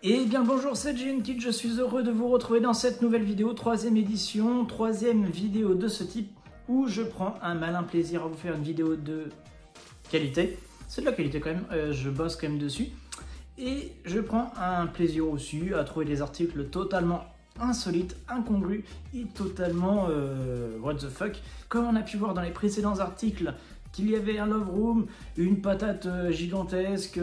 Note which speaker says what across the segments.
Speaker 1: Et bien bonjour, c'est GNKid, je suis heureux de vous retrouver dans cette nouvelle vidéo, troisième édition, troisième vidéo de ce type où je prends un malin plaisir à vous faire une vidéo de qualité. C'est de la qualité quand même, je bosse quand même dessus. Et je prends un plaisir aussi à trouver des articles totalement insolites, incongrus et totalement what the fuck. Comme on a pu voir dans les précédents articles qu'il y avait un love room, une patate gigantesque,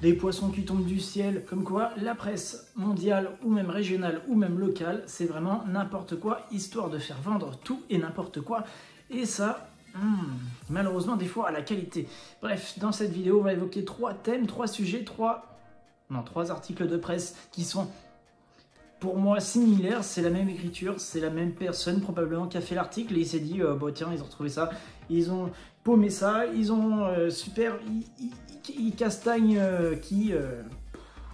Speaker 1: des poissons qui tombent du ciel, comme quoi la presse mondiale ou même régionale ou même locale, c'est vraiment n'importe quoi, histoire de faire vendre tout et n'importe quoi. Et ça, malheureusement des fois à la qualité. Bref, dans cette vidéo, on va évoquer trois thèmes, trois sujets, trois articles de presse qui sont pour moi similaires. C'est la même écriture, c'est la même personne probablement qui a fait l'article et il s'est dit, bon tiens, ils ont retrouvé ça, ils ont paumé ça, ils ont castagne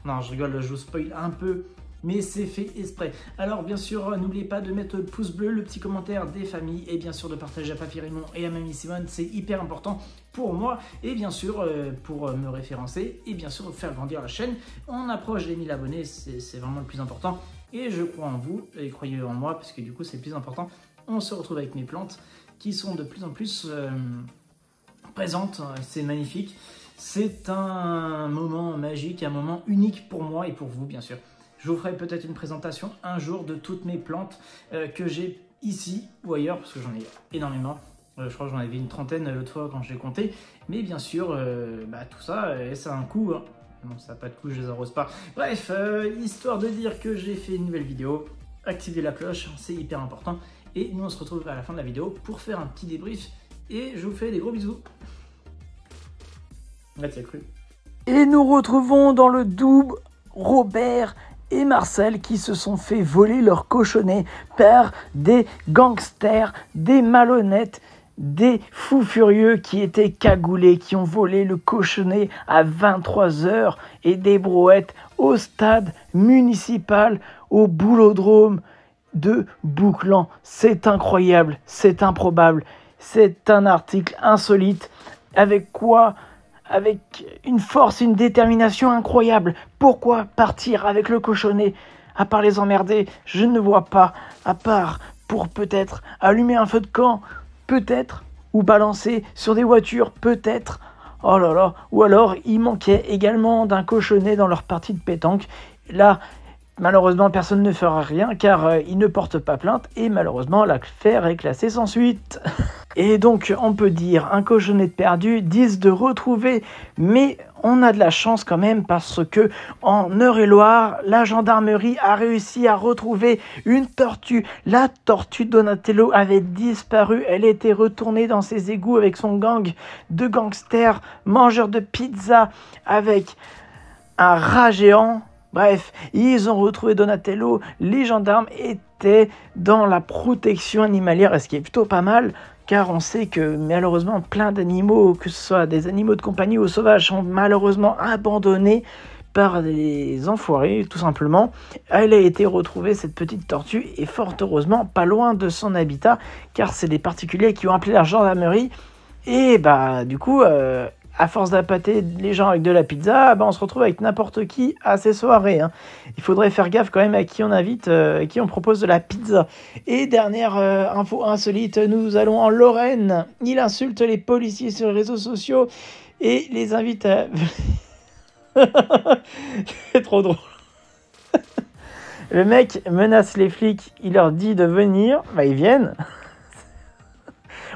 Speaker 1: non je rigole, je vous spoil un peu, mais c'est fait exprès. Alors bien sûr, n'oubliez pas de mettre le pouce bleu, le petit commentaire des familles et bien sûr de partager à Papy Raymond et à Mamie Simone, c'est hyper important pour moi et bien sûr pour me référencer et bien sûr faire grandir la chaîne. On approche des 1000 abonnés, c'est vraiment le plus important et je crois en vous et croyez en moi parce que du coup c'est le plus important. On se retrouve avec mes plantes qui sont de plus en plus présentes, c'est magnifique. C'est un moment magique, un moment unique pour moi et pour vous, bien sûr. Je vous ferai peut-être une présentation un jour de toutes mes plantes que j'ai ici ou ailleurs, parce que j'en ai énormément. Je crois que j'en avais une trentaine l'autre fois quand j'ai compté. Mais bien sûr, tout ça, ça a un coût. Hein. Non, ça n'a pas de coût, je les arrose pas. Bref, histoire de dire que j'ai fait une nouvelle vidéo. Activez la cloche, c'est hyper important. Et nous, on se retrouve à la fin de la vidéo pour faire un petit débrief. Et je vous fais des gros bisous.
Speaker 2: Et nous retrouvons dans le double Robert et Marcel qui se sont fait voler leur cochonnet par des gangsters, des malhonnêtes, des fous furieux qui étaient cagoulés, qui ont volé le cochonnet à 23 h et des brouettes au stade municipal, au boulodrome de Bouclan. C'est incroyable, c'est improbable, c'est un article insolite. Avec quoi ? Avec une force, une détermination incroyable. Pourquoi partir avec le cochonnet? À part les emmerder, je ne vois pas. À part pour peut-être allumer un feu de camp, peut-être, ou balancer sur des voitures, peut-être. Oh là là. Ou alors, il manquait également d'un cochonnet dans leur partie de pétanque. Là, malheureusement, personne ne fera rien car ils ne portent pas plainte et malheureusement, l'affaire est classée sans suite. Et donc, on peut dire un cochonnet de perdu, 10 de retrouvé, mais on a de la chance quand même parce que en Eure-et-Loire, la gendarmerie a réussi à retrouver une tortue. La tortue Donatello avait disparu, elle était retournée dans ses égouts avec son gang de gangsters, mangeurs de pizza, avec un rat géant. Bref, ils ont retrouvé Donatello, les gendarmes étaient dans la protection animalière, ce qui est plutôt pas mal, car on sait que malheureusement plein d'animaux, que ce soit des animaux de compagnie ou sauvages, sont malheureusement abandonnés par des enfoirés, tout simplement. Elle a été retrouvée, cette petite tortue, et fort heureusement pas loin de son habitat, car c'est des particuliers qui ont appelé la gendarmerie, et du coup... à force d'appâter les gens avec de la pizza, on se retrouve avec n'importe qui à ces soirées. Hein. Il faudrait faire gaffe quand même à qui on invite, à qui on propose de la pizza. Et dernière info insolite, nous allons en Lorraine. Il insulte les policiers sur les réseaux sociaux et les invite à... C'est trop drôle. Le mec menace les flics, il leur dit de venir, ils viennent.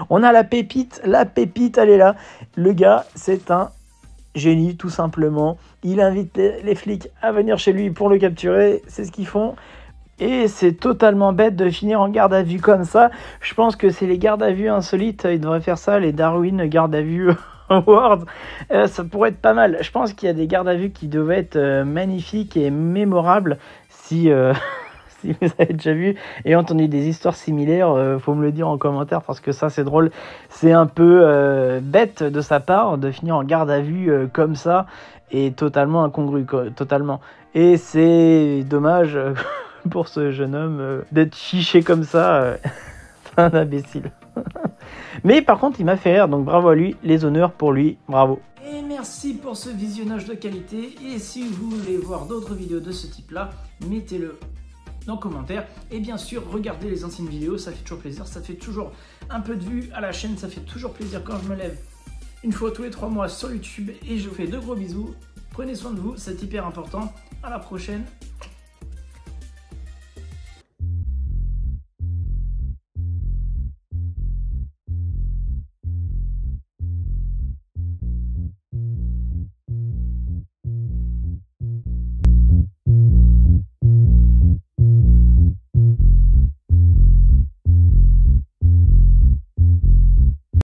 Speaker 2: On a la pépite, elle est là. Le gars, c'est un génie, tout simplement. Il invite les flics à venir chez lui pour le capturer, c'est ce qu'ils font. Et c'est totalement bête de finir en garde à vue comme ça. Je pense que c'est les gardes à vue insolites, ils devraient faire ça, les Darwin garde à vue Awards. Ça pourrait être pas mal. Je pense qu'il y a des gardes à vue qui devaient être magnifiques et mémorables si... Si vous avez déjà vu et entendu des histoires similaires, faut me le dire en commentaire parce que ça c'est drôle. C'est un peu bête de sa part de finir en garde à vue comme ça et totalement incongru, totalement. Et c'est dommage pour ce jeune homme d'être fiché comme ça. C'est un imbécile. Mais par contre, il m'a fait rire, donc bravo à lui, les honneurs pour lui, bravo.
Speaker 1: Et merci pour ce visionnage de qualité. Et si vous voulez voir d'autres vidéos de ce type-là, mettez-le en commentaire. Et bien sûr, regardez les anciennes vidéos, ça fait toujours plaisir. Ça fait toujours un peu de vues à la chaîne. Ça fait toujours plaisir quand je me lève une fois tous les 3 mois sur YouTube. Et je vous fais de gros bisous. Prenez soin de vous, c'est hyper important. À la prochaine.